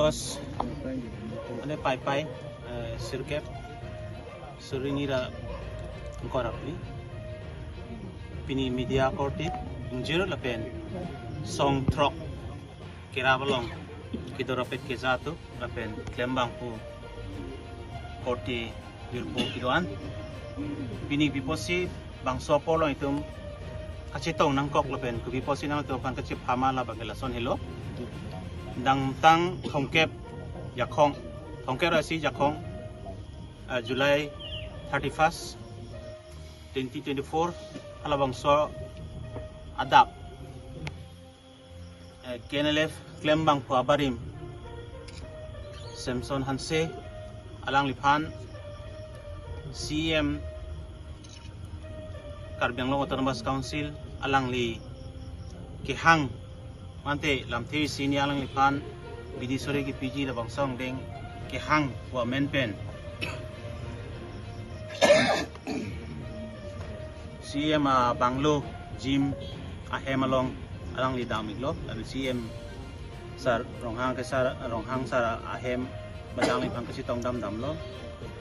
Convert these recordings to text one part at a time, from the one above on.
because ane pai sirkep surinira korapni pini media korti injir lapen song trok kirabalong kidorapet kezato lapen klembang pu korti dirpo kidoan pini biposi bang sopolo itum kacitong nangkok lapen kubiposi nang tu kan kacip hamala bagelason hello dang tang thongkep yakong thongkep rasi yakong July 31st 2024 halabang so adap KNLF klembang pu abarim Samson Hanse alang lipan CM Karbianglong Autonomous Council alang li kihang mante lam TV sini alang lipan bidi sore ki PG la bangsong deng kihang wa menpen CM Banglo Jim ahemalong alang li damiglo lalu CM sar ronghang ke sar ronghang sar ahem badang lipan kasi tong dam lo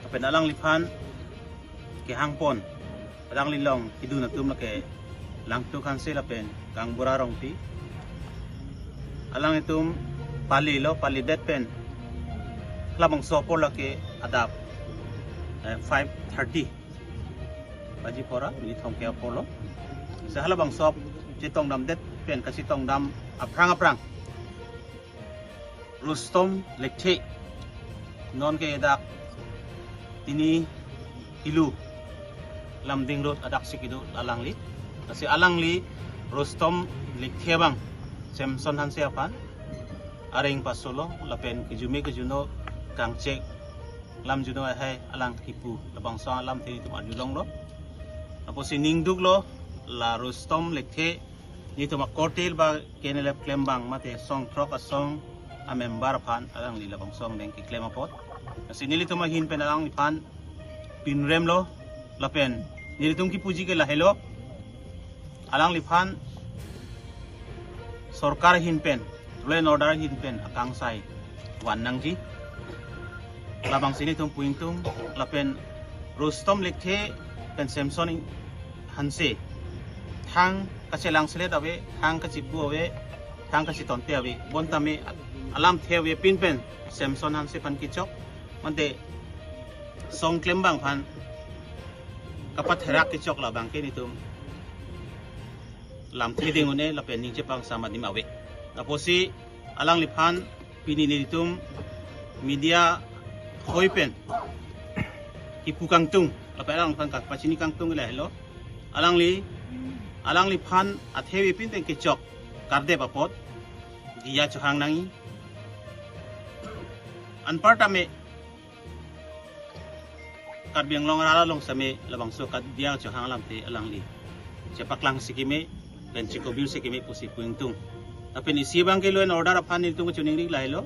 tapi alang lipan kihang pon padang lilong hidu na tum lake langtu kan se lapen kang burarong pi alang itum pali det pen lamang sopor lake adap 5:30 baji pora ni thong ke polo sa halabang sop jitong dam det pen kasi tong dam aprang Rustom lekte non ke dak ini ilu Lamding Road adak sikido alang li kasi alang li Rustom likhebang Samson Hanse apan aring pasolo lapen kijume kijuno kang cek lam juno hai alang hipu labang so lam thi tu adulong lo apo siningduk lo la Rustom likhe ni tu makotel ba KNLF klembang mate song trok a song a member pan alang li labang song deng ki klem apot kasi nili tu mahin pen alang pan pinrem lo lapen nilitung ki puji ke lahelo alang lipan sorkar hinpen law and order hinpen akang sai wan nang ji labang sini tung puingtung lapen Rustom lekhe pen Samson Hanse thang kaselang selet awe thang kacipu awe thang kacitonte awe bontame alam thewe pinpen Samson Hanse pan kichok mante song klembang pan kapat herak kicok la bangke nitum lam tiding une la pening jepang sama di mawe taposi alang lipan pini nitum media hoipen ipu kangtung la alang pan kak pachini kangtung la hello alang lipan athewi pin teng kicok karde papot dia chuhang nangi anpartame Karbianglong long same labang so kat dia chuhang lam te alang li cepaklang sikime dan cikobil sikime pusi puingtung tapi ni sibang ke law and order aphan ni tung chuning ring lailo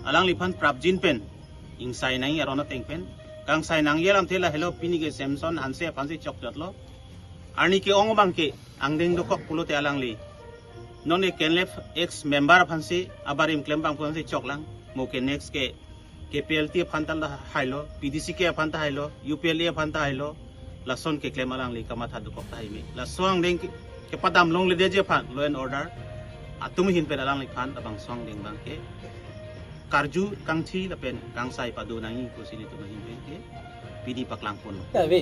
alang lipan prabjin pen insai nang arona teng pen kang sai nang yelam te la hello pini ke Samson Hanse aphan se chok jatlo arni ke ong bangke angdeng dokok pulo te alang li non e KNLF ex member aphan se abarim klembang pun se choklang mo ke next ke KPLT pantal hailo PDC ke panta hailo UPL panta hailo lason ke claim alang li kamat hadu kok taime lasong deng ke padam long le je pan law and order atum hin pe alang li pan abang song deng bang ke karju kangthi lapen kangsai padu nangi ko sini tu mahin ke PD paklang pun tabe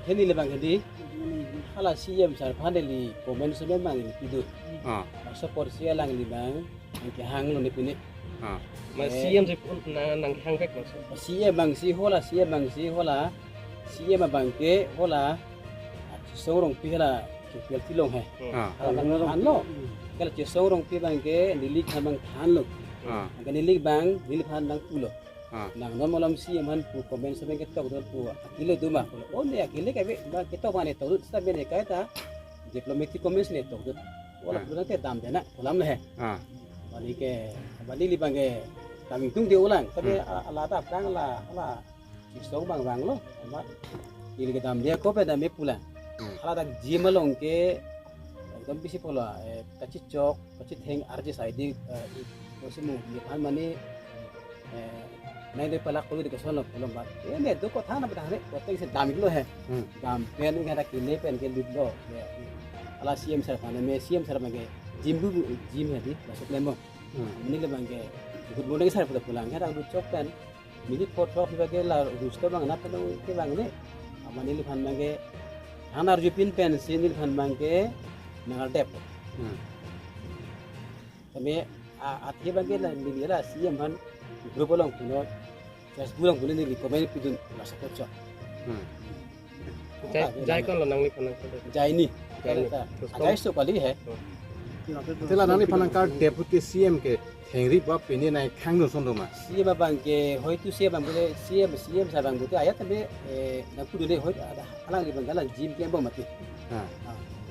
heni le bang di hala CM sar phandeli komen semen bang ni pidu support sia lang li bang ke hang lo ni pini CM je nang hang vek CM bang si hola CM bang ke hola sorong pihla ke pelti long hai bang han lo kala che sorong pi bang ke nilik bang than lo ga nilik bang niliphan bang pulo nang non molam CM han pu komen se ke tok do pu akile duma o ne akile ke ba ke to bane to sta bene ka ta diplomatic comments ne tok do wala pulo te dam dena kolam le hai bali ke bali li bang ke kami tung dia ulang tapi ala tak kang ala kisong bang bang lo amat ini kita dia ko pada me pulang ala tak jimalong ke एकदम बेसी पोला कच्ची चौक कच्ची थेंग RJ side कोसे मु ये फान माने নাই দে পালা কলি de keson kolom ba me do ko thana ba ne ko se dam lo he dam pen ga ta kile pen ke lit lo ala CM sar phane me CM sar ma ke jim he di la supply mo ni le bang ke good morning sar pada pulang ga du chok pen mi pho thok ba ke la rusto bang na pe ke bang ne amani le phan ma ke hanar ju pin pen sin ni phan bang ke nangal dep kami athi bang ke la ni la CM phan grupo long puno jas bulang puno ni komen pidun la support cho jai kon lo nang li phana jai ni jai so kali he tela nang ni phanang kar deputy CM ke thengri ba peni nai khang no son do ma CM bang ke hoi tu CM bang ke CM sa bang tu ayat be na ku de hoi alang ni bang la gym ke bang mati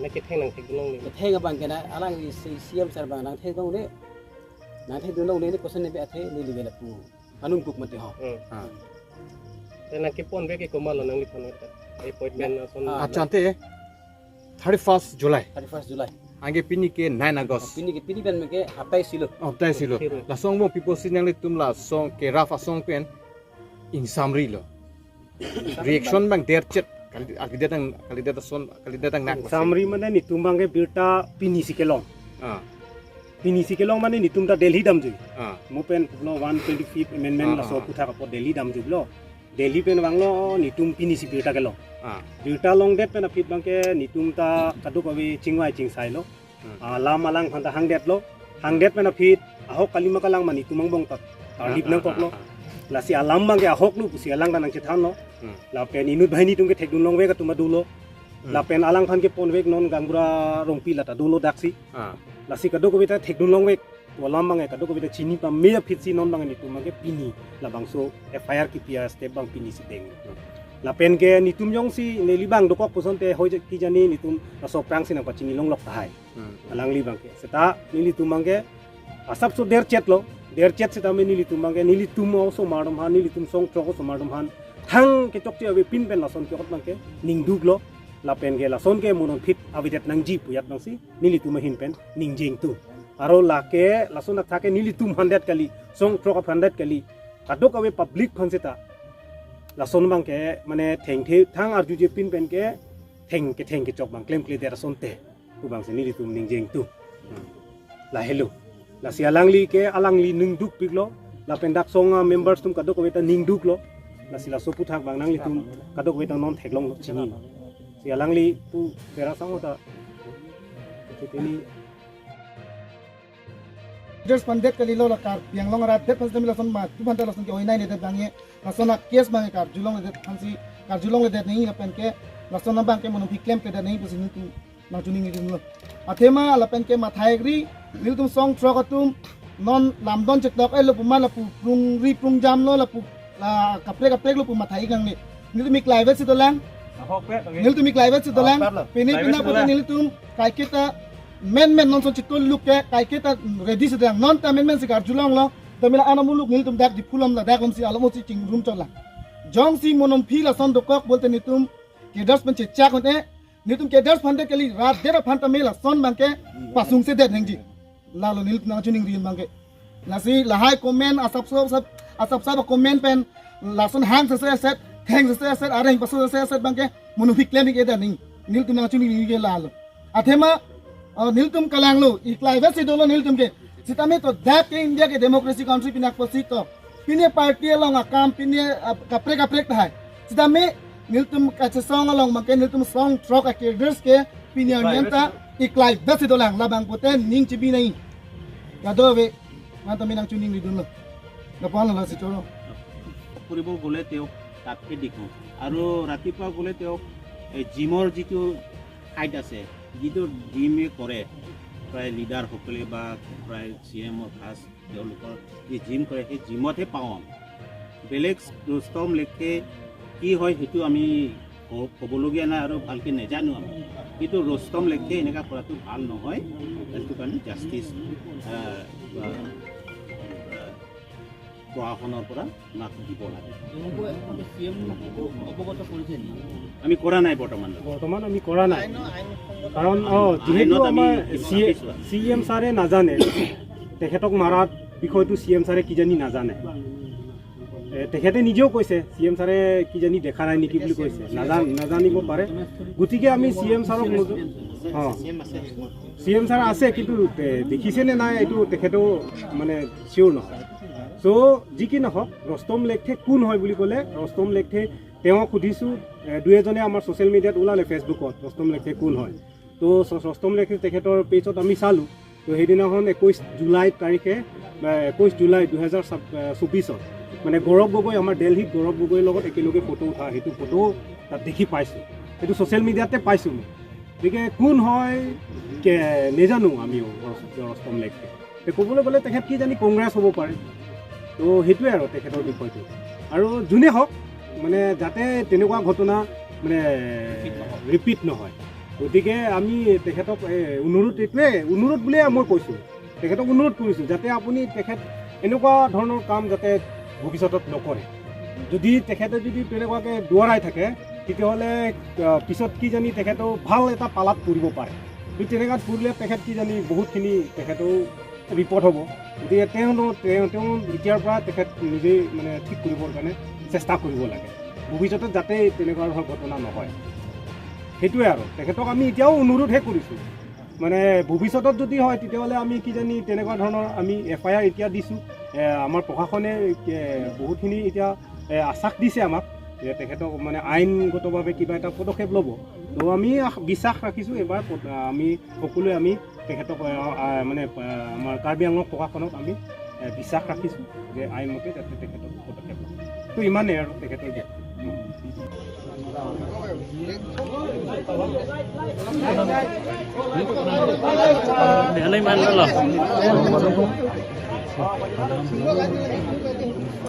na ke theng nang thek long li theng bang ke na alang ni CM sar bang nang theng dong le nang theng dong le ni question ni be athe ni li la pu anung puk mati ha te na ke pon be ke ko ma lo nang li phana ai appointment na son achante 31st July 31st July ange pini ke 9 August pini ben me ke hapai silo optai silo la song mo people sinang le tumla song ke rafa song pen in summary lo reaction bang der chat kali datang son kali datang nak summary mane ni tumbang ke birta pini sikelong pini sikelong mane ni tumta Delhi dam ju mo pen lo 125th amendment la so putha ka Delhi dam ju lo Delhi pen banglo ni tum pini si birta ke lo birta long det pen apit bang ke ni tumta kadu ko wi chingwai chingsai lo lam malang phanta hangdet lo hangdet pen apit ahok kalima kalang mani tumang bong tak lip nang kok lo la si alam bang ke ahok lu si alang danang chethan lo la pen inut bhaini tum ke thekdun long we ka tuma dulo la pen alang phan ke pon wek non gangbura rongpi lata dulo daksi la si kadu ko bita thekdun long wek walam bang kadu ko bita chini pa me phit si non bang ni tum ke pini la bang so FIR ki pia step bang pini si deng la pen ke ni tum yong si neli bang dokok puson te hoi ki jani ni tum la so prang sin pa chini long lok tai alang li bang ke seta ni tum bang ke asap so der chet seta me ni tum bang ke ni tum so marum han ni tum song chok so marum han thang ke chok ti awe pin pen la son ke ot bang ke ning duk lo la pen ke la son ke monon fit avidet nang ji puyat bang si ni tum hin pen ning jing tu aro la ke la son ta ke ni tum 100 kali song chok 100 kali kadok awe public phan seta la son bang ke mane theng the thang arju je pin pen ke theng ke chok bang claim der son te tu bang se ni tum ning jing tu la hello la si alangli ke alangli ning duk piglo la pen dak song members tum kadok awe ta ning duk lo la sila so puthak bang nang li tum kadok awe ta non theklong chini si alangli pu tera sang ta ini just pandet kali lo la kar yang long rat det pas demila son ma tu banta la son ke oinai ne det bangi la son kes bangi kar julong le det hansi kar julong le det nei la pen ke la son bang ke mono claim ke det nei pas ni tu na tuning ni lo athema la pen ke ma thaigri mil tum song trok atum non lam don chek dok lo puma la pu prung jam lo la pu la kapre lo pu ma thai gang ni tu mi klaivet si to lang nil tu mi klaivet si to lang pini pina pota nil tum kai kita men non so chikol look ke kai kita ready si dang non ta men si gar julong lo tamila anamuluk nil tum dak di pulam la dak si alamo si ching room chola jong si monom phi la son dokok bolte ni tum ke das pen chak hote ni tum ke das phande kali rat dera phanta mela son bang ke pasung se det hengji la lo nil na chuning rin bang ke la si la hai comment asap sab comment pen la son hang se set theng se set areng pasu se set bang ke monom phi claim ke da ning nil tum na chuning rin ke la lo athema nil tum kalang lo iklai vesi dolo nil tum ke sitame to that ke India ke democracy country pinak posi to pine party long akam pine kapre thai sitame nil tum ka song long make nil tum song trok ke girls ke pine nianta iklai vesi dolang labang poten ning chibi nai kadove manta minang chuning ri dunlo na pala la sitoro ফুৰিব গ'লে তেওঁক তাতকে দেখোঁ আৰু ৰাতিপুৱা গ'লে তেওঁক জিমৰ যিটো ঠাইত আছে যিটো জিমে কৰে প্ৰায় লিডাৰসকলে বা প্ৰায় CMৰ খাস তেওঁলোকৰ যি জিম কৰে সেই জিমতহে পাওঁ আমি বেলেগ ৰুস্তম লেখে কি হয় সেইটো আমি ক'বলগীয়া নাই আৰু ভালকৈ নাজানো আমি কিন্তু ৰুস্তম লেখে এনেকুৱা কৰাটো ভাল নহয় সেইটো কাৰণে জাষ্টিচ প্ৰশাসনৰ পৰা আমাক দিব লাগে আমি কৰা নাই বৰ্তমান আমি কৰা নাই কাৰণ যিহেতু আমাৰ CM ছাৰে নাজানে তেখেতক মাৰাত বিষয়টো CM ছাৰে কিজানি নাজানে তেখেতে নিজেও কৈছে CM ছাৰে কিজানি দেখা নাই নেকি বুলি কৈছে, নাজানিব পাৰে। গতিকে আমি CM ছাৰক CM ছাৰ আছে, কিন্তু দেখিছেনে নাই এইটো তেখেতেও মানে চিয়'ৰ নহয়। চ' যি কি নহওক, ৰস্তম লেখথে কোন হয় বুলি ক'লে, ৰস্তম লেখথে তেওঁক সুধিছোঁ, দুই এজনে আমাৰ ছ'চিয়েল মিডিয়াত ওলালে ফেচবুকত ৰস্তম লেখথে কোন হয়। তো ৰস্তম লেখথে তেখেতৰ পেজত আমি চালোঁ। তো সেইদিনাখন 21 জুলাই তাৰিখে 21 জুলাই 2024 মানে গৌৰৱ গগৈ, আমাৰ দিল্লীত গৌৰৱ গগৈৰ লগত একেলগে ফটো উঠা, সেইটো ফটো তাত দেখি পাইছোঁ, সেইটো ছ'চিয়েল মিডিয়াতে পাইছোঁ মই। গতিকে কোন হয় নেজানো আমিও ৰস্তম লেখথে। ক'বলৈ গ'লে তেখেত কি জানি কংগ্ৰেছ হ'ব পাৰে। তো সেইটোৱে আৰু তেখেতৰ বিষয়টো। আৰু যোনে হওক মানে যাতে তেনেকুৱা ঘটনা মানে ৰিপিট নহয়, গতিকে আমি তেখেতক অনুৰোধ বুলিয়ে মই কৈছোঁ, তেখেতক অনুৰোধ কৰিছোঁ যাতে আপুনি তেখেত এনেকুৱা ধৰণৰ কাম যাতে ভৱিষ্যতত নকৰে। যদি তেখেতে যদি তেনেকুৱাকৈ দৌৰাই থাকে, তেতিয়াহ'লে পিছত কি জানি তেখেতেও ভাল এটা পালাত পৰিব পাৰে। যদি তেনেকুৱাত পৰিলে তেখেত কি জানি বহুতখিনি তেখেতেও বিপদ হ'ব। গতিকে তেওঁ এতিয়াৰ পৰা তেখেত নিজেই মানে ঠিক কৰিবৰ কাৰণে চেষ্টা কৰিব লাগে, ভৱিষ্যতত যাতে তেনেকুৱা ধৰণৰ ঘটনা নহয়। সেইটোৱে আৰু তেখেতক আমি এতিয়াও অনুৰোধহে কৰিছোঁ, মানে ভৱিষ্যতত যদি হয় তেতিয়াহ'লে আমি কিজানি তেনেকুৱা ধৰণৰ আমি FIR এতিয়া দিছোঁ। আমাৰ প্ৰশাসনে বহুতখিনি এতিয়া আশ্বাস দিছে আমাক যে তেখেতক মানে আইনগতভাৱে কিবা এটা পদক্ষেপ ল'ব। তো আমি বিশ্বাস ৰাখিছোঁ, এবাৰ আমি সকলোৱে আমি তেখেতক মানে আমাৰ কাৰ্বি আংলং প্ৰশাসনক আমি বিশ্বাস ৰাখিছোঁ যে আইনমতে যাতে তেখেতক পদক্ষেপ ল'ব। তো ইমানেই আৰু তেখেতৰ Ano yung